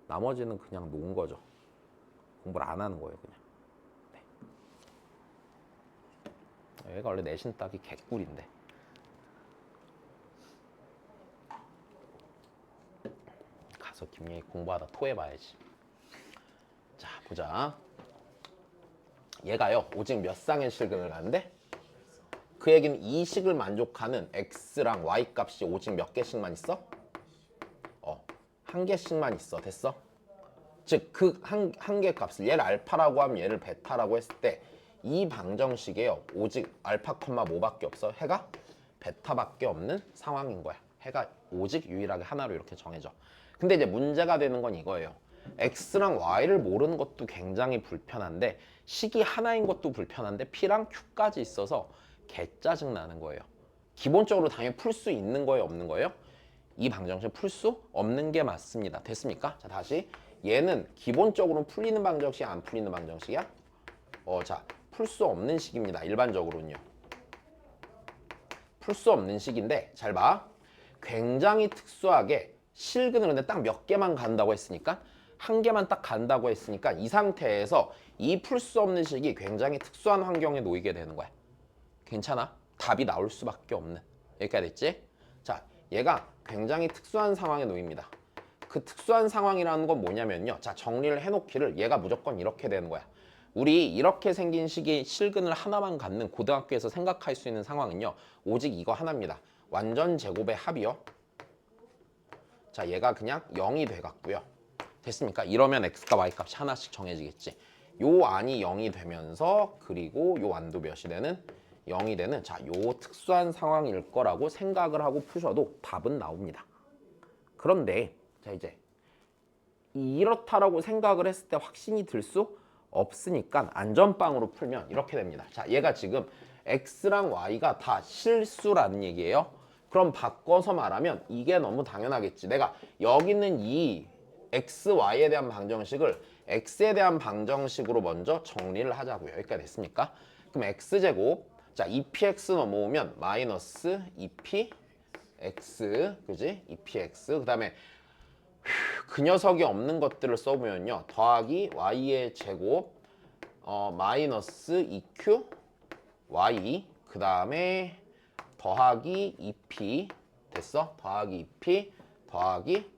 나머지는 그냥 노는 거죠. 공부를 안 하는 거예요, 그냥. 얘가 원래 내신 따기 개꿀인데. 가서 김예희 공부하다 토해봐야지. 자, 보자. 얘가요, 오직 몇 쌍의 실근을 가는데? 그 얘기는 이 식을 만족하는 x랑 y 값이 오직 몇 개씩만 있어? 한 개씩만 있어. 됐어? 즉, 그 한 개 값을 얘를 알파라고 하면 얘를 베타라고 했을 때 이 방정식에요. 오직 알파 콤마 뭐밖에 없어? 해가 베타밖에 없는 상황인 거야. 해가 오직 유일하게 하나로 이렇게 정해져. 근데 이제 문제가 되는 건 이거예요. x랑 y를 모르는 것도 굉장히 불편한데 식이 하나인 것도 불편한데 p랑 q까지 있어서 개짜증 나는 거예요. 기본적으로 당연히 풀 수 있는 거예요, 없는 거예요? 이 방정식 풀 수 없는 게 맞습니다. 됐습니까? 자, 다시 얘는 기본적으로 풀리는 방정식이야, 안 풀리는 방정식이야? 자, 풀 수 없는 식입니다. 일반적으로는요. 풀 수 없는 식인데 잘 봐. 굉장히 특수하게 실근을 근데 딱 몇 개만 간다고 했으니까 한 개만 딱 간다고 했으니까 이 상태에서 이 풀 수 없는 식이 굉장히 특수한 환경에 놓이게 되는 거야. 괜찮아? 답이 나올 수밖에 없는. 여기까지 됐지? 자, 얘가 굉장히 특수한 상황에 놓입니다. 그 특수한 상황이라는 건 뭐냐면요. 자, 정리를 해놓기를 얘가 무조건 이렇게 되는 거야. 우리 이렇게 생긴 식이 실근을 하나만 갖는 고등학교에서 생각할 수 있는 상황은요. 오직 이거 하나입니다. 완전 제곱의 합이요. 자, 얘가 그냥 0이 돼갖고요. 됐습니까? 이러면 x과 y 값이 하나씩 정해지겠지. 요 안이 0이 되면서 그리고 요 안도 몇이 되는? 0이 되는 자, 요 특수한 상황일 거라고 생각을 하고 푸셔도 답은 나옵니다. 그런데 자, 이제 이렇다라고 생각을 했을 때 확신이 들 수 없으니까 안전빵으로 풀면 이렇게 됩니다. 자, 얘가 지금 x랑 y가 다 실수라는 얘기예요. 그럼 바꿔서 말하면 이게 너무 당연하겠지. 내가 여기 있는 이 x, y에 대한 방정식을 x에 대한 방정식으로 먼저 정리를 하자고요. 여기까지 됐습니까? 그럼 x제곱, 자 2px 넘어오면 마이너스 2px, 그지? 2px, 그 다음에 그 녀석이 없는 것들을 써보면요. 더하기 y의 제곱 마이너스 2q y 그 다음에 더하기 2p 됐어? 더하기 2p 더하기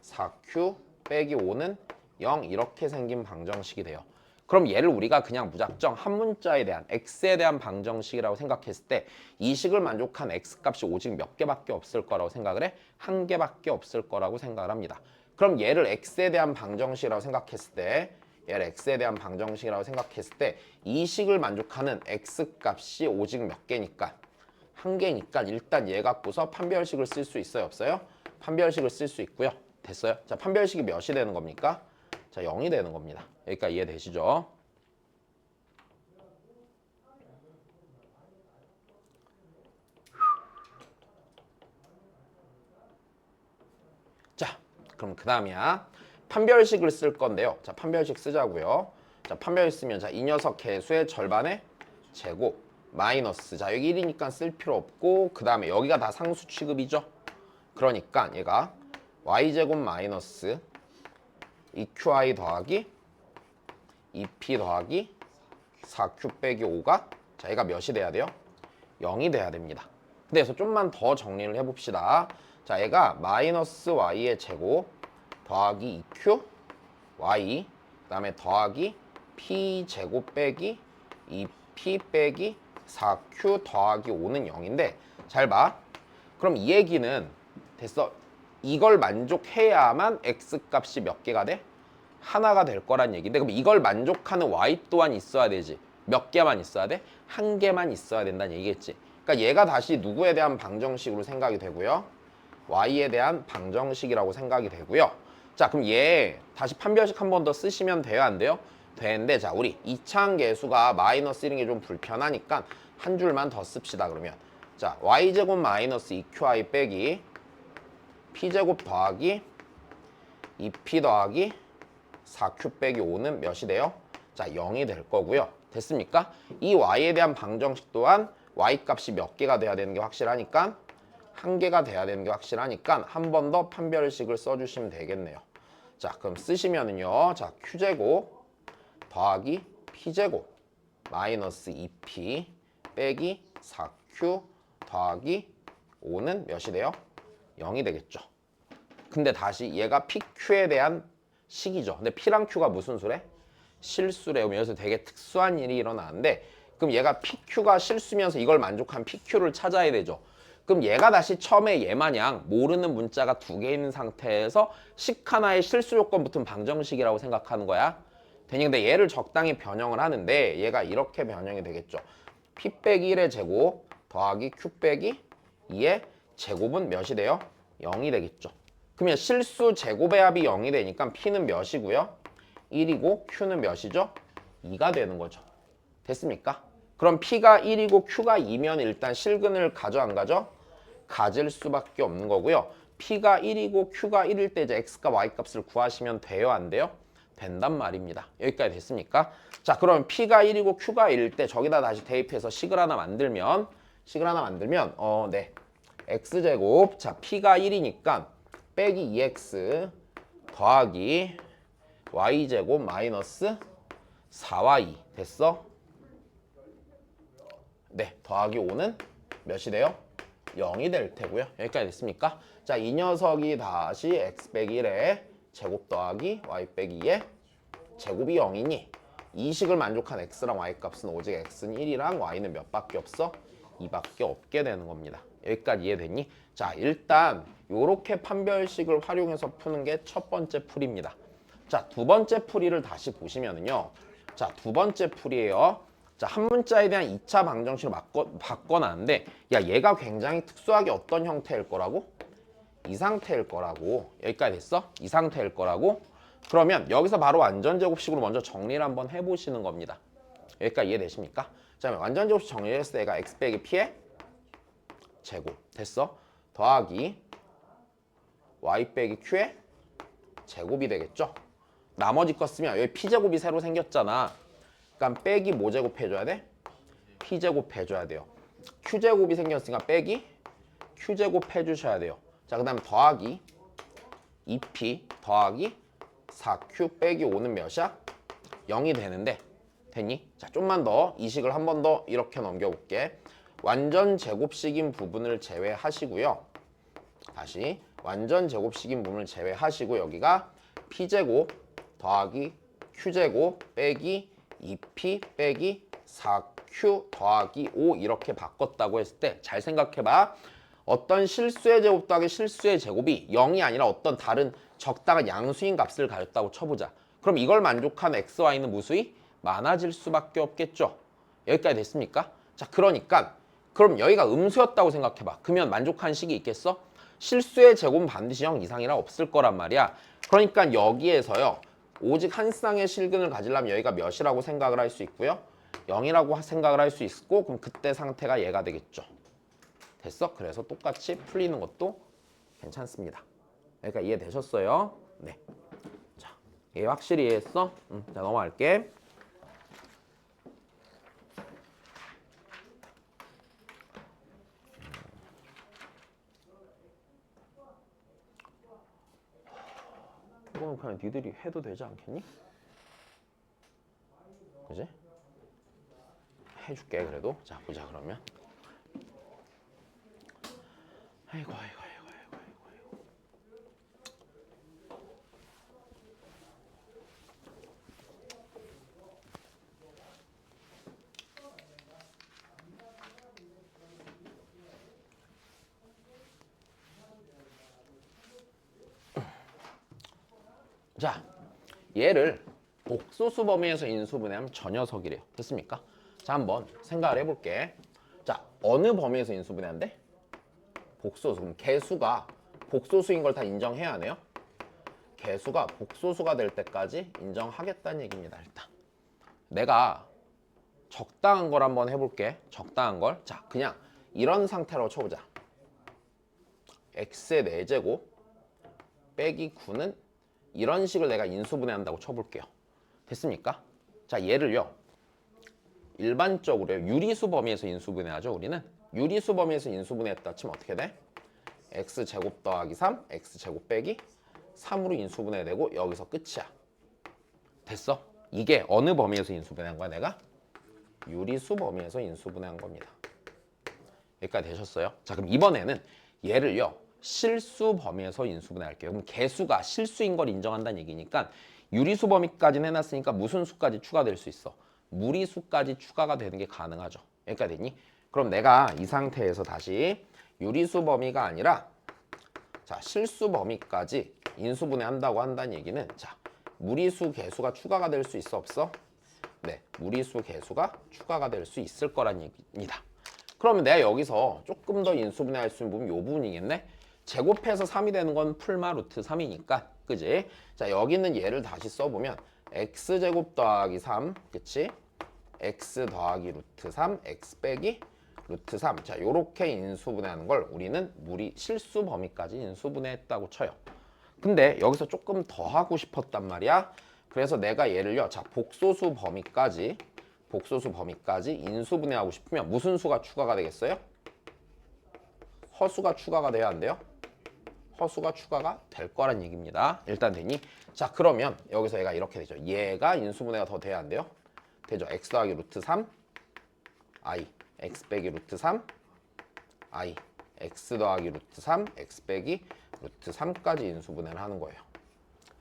4q 빼기 5는 0 이렇게 생긴 방정식이 돼요. 그럼 얘를 우리가 그냥 무작정 한 문자에 대한 x에 대한 방정식이라고 생각했을 때 이 식을 만족한 x값이 오직 몇 개밖에 없을 거라고 생각을 해? 한 개밖에 없을 거라고 생각을 합니다. 그럼 얘를 x에 대한 방정식이라고 생각했을 때 얘를 x에 대한 방정식이라고 생각했을 때 이 식을 만족하는 x값이 오직 몇 개니까? 한 개니까 일단 얘 갖고서 판별식을 쓸 수 있어요? 없어요? 판별식을 쓸 수 있고요. 됐어요? 자, 판별식이 몇이 되는 겁니까? 자, 0이 되는 겁니다. 여기까지 이해되시죠? 자, 그럼 그 다음이야. 판별식을 쓸 건데요. 자, 판별식 쓰자고요. 자, 판별식 쓰면 자, 이 녀석 개수의 절반의 제곱 마이너스 자, 여기 1이니까 쓸 필요 없고 그 다음에 여기가 다 상수 취급이죠. 그러니까 얘가 y제곱 마이너스 2qi 더하기 2p 더하기 4q 빼기 5가 자, 얘가 몇이 돼야 돼요? 0이 돼야 됩니다. 근데 그래서 좀만 더 정리를 해봅시다. 자, 얘가 마이너스 y의 제곱 더하기 2q y 그 다음에 더하기 p 제곱 빼기 2p 빼기 4q 더하기 5는 0인데 잘 봐. 그럼 이 얘기는 됐어. 이걸 만족해야만 x값이 몇 개가 돼? 하나가 될 거란 얘기인데 그럼 이걸 만족하는 y 또한 있어야 되지. 몇 개만 있어야 돼? 한 개만 있어야 된다는 얘기겠지. 그러니까 얘가 다시 누구에 대한 방정식으로 생각이 되고요. y에 대한 방정식이라고 생각이 되고요. 자, 그럼 얘 다시 판별식 한 번 더 쓰시면 돼요? 안 돼요? 되는데 자, 우리 이차함계수가 마이너스 1인 게 좀 불편하니까 한 줄만 더 씁시다. 그러면 자, y제곱 마이너스 2qi 빼기 p제곱 더하기 2p 더하기 4q 빼기 5는 몇이 돼요? 자, 0이 될 거고요. 됐습니까? 이 y에 대한 방정식 또한 y 값이 몇 개가 돼야 되는 게 확실하니까 한 개가 돼야 되는 게 확실하니까 한 번 더 판별식을 써주시면 되겠네요. 자, 그럼 쓰시면은요. 자, q제곱 더하기 p제곱 마이너스 2p 빼기 4q 더하기 5는 몇이 돼요? 0이 되겠죠. 근데 다시 얘가 PQ에 대한 식이죠. 근데 P랑 Q가 무슨 수래? 실수래요. 여기서 되게 특수한 일이 일어나는데 그럼 얘가 PQ가 실수면서 이걸 만족한 PQ를 찾아야 되죠. 그럼 얘가 다시 처음에 얘 마냥 모르는 문자가 두 개 있는 상태에서 식 하나의 실수 요건 붙은 방정식이라고 생각하는 거야. 되니 근데 얘를 적당히 변형을 하는데 얘가 이렇게 변형이 되겠죠. P 빼기 1의 제곱 더하기 Q 빼기 2의 제곱은 몇이 돼요? 0이 되겠죠. 그러면 실수 제곱의 합이 0이 되니까 P는 몇이고요? 1이고 Q는 몇이죠? 2가 되는 거죠. 됐습니까? 그럼 P가 1이고 Q가 2면 일단 실근을 가져 안 가져? 가질 수밖에 없는 거고요. P가 1이고 Q가 1일 때 이제 X과 Y 값을 구하시면 돼요? 안 돼요? 된단 말입니다. 여기까지 됐습니까? 자, 그럼 P가 1이고 Q가 1일 때 저기다 다시 대입해서 식을 하나 만들면 네. X제곱 자, P가 1이니까 빼기 2x 더하기 y제곱 마이너스 4y 됐어? 네, 더하기 5는 몇이 돼요? 0이 될 테고요. 여기까지 됐습니까? 자, 이 녀석이 다시 x 빼기 1에 제곱 더하기 y 빼기 2에 제곱이 0이니 이 식을 만족한 x랑 y 값은 오직 x는 1이랑 y는 몇 밖에 없어? 2밖에 없게 되는 겁니다. 여기까지 이해됐니? 자, 일단 요렇게 판별식을 활용해서 푸는 게 첫 번째 풀이입니다. 자, 두 번째 풀이를 다시 보시면은요. 자, 두 번째 풀이에요. 자, 한 문자에 대한 2차 방정식을 바꿔놨는데 야, 얘가 굉장히 특수하게 어떤 형태일 거라고? 이 상태일 거라고. 여기까지 됐어? 이 상태일 거라고. 그러면 여기서 바로 완전제곱식으로 먼저 정리를 한번 해보시는 겁니다. 여기까지 이해되십니까? 자, 완전제곱식 정리했을 때 얘가 x 빼기 p의 제곱 됐어? 더하기 y 빼기 q의 제곱이 되겠죠? 나머지 거 쓰면 여기 p제곱이 새로 생겼잖아. 그러니까 빼기 뭐 제곱 해줘야 돼? p제곱 해줘야 돼요. q제곱이 생겼으니까 빼기 q제곱 해주셔야 돼요. 자, 그 다음에 더하기 2p 더하기 4q 빼기 5는 몇이야? 0이 되는데 됐니? 자, 좀만 더 이 식을 한 번 더 이렇게 넘겨볼게. 완전 제곱식인 부분을 제외하시고요. 다시 완전 제곱식인 부분을 제외하시고 여기가 p제곱 더하기 q제곱 빼기 2p 빼기 4q 더하기 5 이렇게 바꿨다고 했을 때 잘 생각해봐. 어떤 실수의 제곱 더하기 실수의 제곱이 0이 아니라 어떤 다른 적당한 양수인 값을 가졌다고 쳐보자. 그럼 이걸 만족한 x, y는 무수히 많아질 수밖에 없겠죠. 여기까지 됐습니까? 자, 그러니까 그럼 여기가 음수였다고 생각해봐. 그러면 만족한 식이 있겠어? 실수의 제곱은 반드시 0 이상이라 없을 거란 말이야. 그러니까 여기에서요. 오직 한 쌍의 실근을 가지려면 여기가 몇이라고 생각을 할 수 있고요. 0이라고 생각을 할 수 있고 그럼 그때 상태가 얘가 되겠죠. 됐어? 그래서 똑같이 풀리는 것도 괜찮습니다. 그러니까 이해되셨어요? 네. 자, 얘 확실히 이해했어? 자, 넘어갈게. 이거는 그냥 니들이 해도 되지 않겠니? 그지? 해줄게 그래도. 자, 보자 그러면. 아이고. 자, 얘를 복소수 범위에서 인수분해하면 저 녀석이래요. 됐습니까? 자, 한번 생각을 해볼게. 자, 어느 범위에서 인수분해한대? 복소수. 그럼 개수가 복소수인 걸 다 인정해야 하네요. 개수가 복소수가 될 때까지 인정하겠다는 얘기입니다. 일단 내가 적당한 걸 한번 해볼게. 적당한 걸. 자, 그냥 이런 상태로 쳐보자. x의 4제곱 빼기 9는 이런 식을 내가 인수분해한다고 쳐볼게요. 됐습니까? 자, 얘를요. 일반적으로 유리수 범위에서 인수분해하죠. 우리는 유리수 범위에서 인수분해했다 치면 어떻게 돼? x제곱 더하기 3, x제곱 빼기 3으로 인수분해되고 여기서 끝이야. 됐어? 이게 어느 범위에서 인수분해한 거야 내가? 유리수 범위에서 인수분해한 겁니다. 여기까지 되셨어요? 자, 그럼 이번에는 얘를요. 실수 범위에서 인수분해할게요. 그럼 개수가 실수인 걸 인정한다는 얘기니까 유리수 범위까지는 해놨으니까 무슨 수까지 추가될 수 있어? 무리수까지 추가가 되는 게 가능하죠. 여기까지 됐니? 그럼 내가 이 상태에서 다시 유리수 범위가 아니라 자, 실수 범위까지 인수분해한다고 한다는 얘기는 자, 무리수 개수가 추가가 될 수 있어 없어? 네, 무리수 개수가 추가가 될 수 있을 거란 얘기입니다. 그러면 내가 여기서 조금 더 인수분해할 수 있는 부분이 이 부분이겠네? 제곱해서 3이 되는 건 풀마 루트 3이니까 그지? 자, 여기 있는 얘를 다시 써보면 x제곱 더하기 3 그치? x 더하기 루트 3 x 빼기 루트 3 자, 요렇게 인수분해하는 걸 우리는 실수 범위까지 인수분해했다고 쳐요. 근데 여기서 조금 더 하고 싶었단 말이야. 그래서 내가 얘를요. 자, 복소수 범위까지 인수분해하고 싶으면 무슨 수가 추가가 되겠어요? 허수가 추가가 돼야 안 돼요? 허수가 추가가 될 거란 얘기입니다. 일단 되니? 자, 그러면 여기서 얘가 이렇게 되죠. 얘가 인수분해가 더 돼야 안 돼요? 되죠. x 더하기 루트 3 i x 빼기 루트 3 i x 더하기 루트 3 x 빼기 루트 3까지 인수분해를 하는 거예요.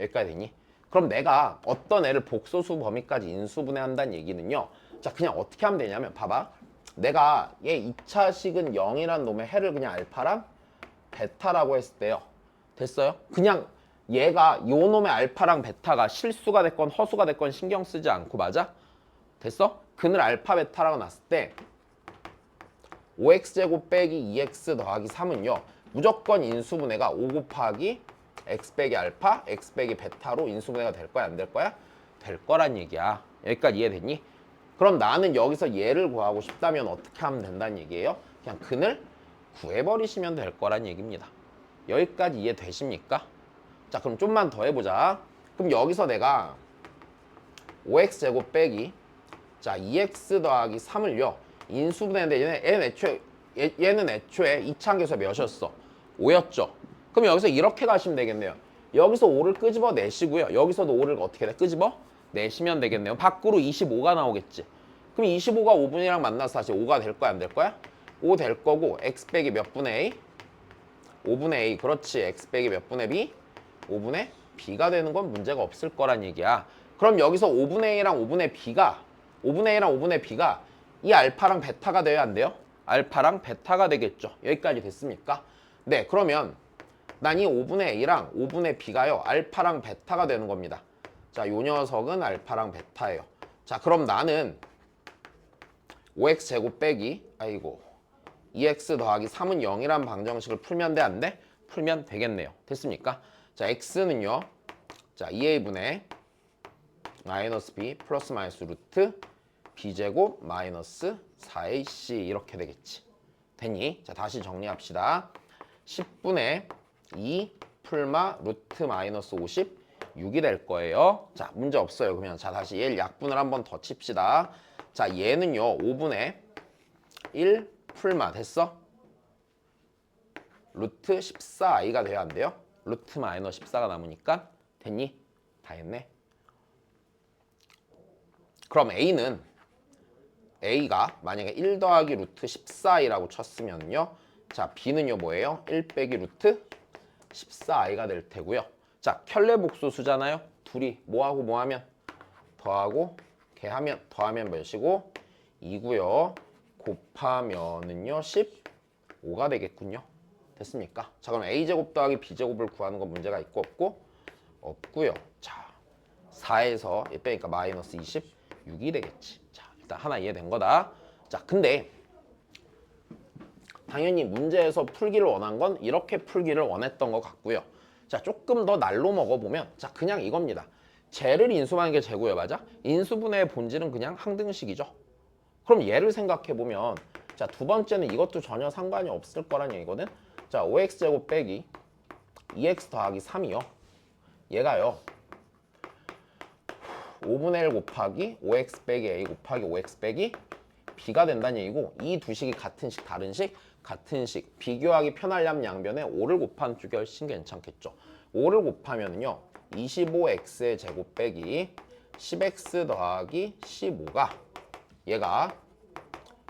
여기까지 되니? 그럼 내가 어떤 애를 복소수 범위까지 인수분해한다는 얘기는요. 자, 그냥 어떻게 하면 되냐면 봐봐. 내가 얘 2차식은 0이란 놈의 해를 그냥 알파랑 베타라고 했을 때요. 됐어요? 그냥 얘가 요 놈의 알파랑 베타가 실수가 됐건 허수가 됐건 신경 쓰지 않고 맞아? 됐어? 그늘 알파 베타라고 놨을 때 5x제곱 빼기 2x 더하기 3은요. 무조건 인수분해가 5 곱하기 x 빼기 알파, x 빼기 베타로 인수분해가 될 거야? 안 될 거야? 될 거란 얘기야. 여기까지 이해됐니? 그럼 나는 여기서 얘를 구하고 싶다면 어떻게 하면 된다는 얘기예요? 그냥 근을 구해버리시면 될 거란 얘기입니다. 여기까지 이해되십니까? 자, 그럼 좀만 더 해보자. 그럼 여기서 내가 5x제곱 빼기 자 2x 더하기 3을요. 인수분해인데 얘는 애초에 이차항계수가 몇이었어? 5였죠. 그럼 여기서 이렇게 가시면 되겠네요. 여기서 5를 끄집어 내시고요. 여기서도 5를 어떻게 돼? 끄집어 내시면 되겠네요. 밖으로 25가 나오겠지. 그럼 25가 5분이랑 만나서 다시 5가 될 거야, 안 될 거야? 5 될 거고 x 빼기 몇 분의 a? 5분의 a. 그렇지. x 빼기 몇 분의 b? 5분의 b가 되는 건 문제가 없을 거란 얘기야. 그럼 여기서 5분의 a랑 5분의 b가 5분의 a랑 5분의 b가 이 알파랑 베타가 돼야 안 돼요? 알파랑 베타가 되겠죠. 여기까지 됐습니까? 네, 그러면 난 이 5분의 a랑 5분의 b가요. 알파랑 베타가 되는 겁니다. 자, 요 녀석은 알파랑 베타예요. 자, 그럼 나는 5x제곱 빼기 2x 더하기 3은 0이란 방정식을 풀면 돼, 안 돼? 풀면 되겠네요. 됐습니까? 자, x는요. 자, 2a분의 마이너스 b 플러스 마이너스 루트 b제곱 마이너스 4ac 이렇게 되겠지. 됐니? 자, 다시 정리합시다. 10분의 2 풀마 루트 마이너스 56이 될 거예요. 자, 문제 없어요. 그러면 자, 다시 얘를 약분을 한번 더 칩시다. 자, 얘는요. 5분의 1 풀마 됐어? 루트 14i가 돼야 안 돼요? 루트 마이너스 14가 남으니까 됐니? 다 했네. 그럼 a가 만약에 1 더하기 루트 14i라고 쳤으면요. 자, b는요 뭐예요? 1 빼기 루트 14i가 될 테고요. 자, 켤레복소수잖아요. 둘이 뭐하고 뭐하면? 더하고 개하면 더하면 몇이고 2고요. 곱하면은요 15가 되겠군요. 됐습니까? 자, 그럼 a제곱 더하기 b제곱을 구하는 건 문제가 있고 없고? 없고요. 자, 4에서 얘 빼니까 마이너스 26이 되겠지. 자, 일단 하나 이해된 거다. 자, 근데 당연히 문제에서 풀기를 원한 건 이렇게 풀기를 원했던 것 같고요. 자, 조금 더 날로 먹어보면 자, 그냥 이겁니다. 제를 인수하는 게 제고요, 맞아? 인수분해의 본질은 그냥 항등식이죠. 그럼 얘를 생각해보면 자, 두 번째는 이것도 전혀 상관이 없을 거란 얘기거든. 자, 5x제곱 빼기 2x 더하기 3이요. 얘가요 5분의 1 곱하기 5x 빼기 a 곱하기 5x 빼기 b가 된다는 얘기고 이 두 식이 같은 식 다른 식? 같은 식. 비교하기 편하려면 양변에 5를 곱한 쪽이 훨씬 괜찮겠죠. 5를 곱하면요 25x의 제곱 빼기 10x 더하기 15가 얘가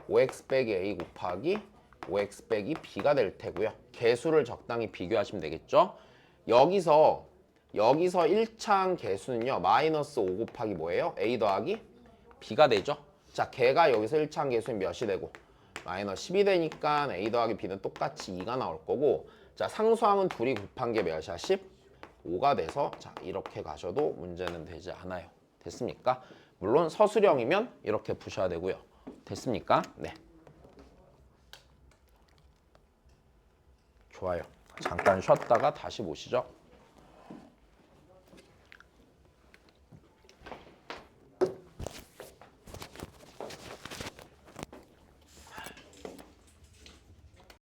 5x 빼기 a 곱하기 5x 빼기 b가 될 테고요. 개수를 적당히 비교하시면 되겠죠. 여기서 1차항 개수는요. 마이너스 5 곱하기 뭐예요? a 더하기 b가 되죠. 자, 걔가 여기서 1차항 개수는 몇이 되고 마이너스 10이 되니까 a 더하기 b는 똑같이 2가 나올 거고 자, 상수항은 둘이 곱한 게 몇이야? 15가 돼서 자, 이렇게 가셔도 문제는 되지 않아요. 됐습니까? 물론 서술형이면 이렇게 푸셔야 되고요. 됐습니까? 네. 좋아요. 잠깐 쉬었다가 다시 보시죠.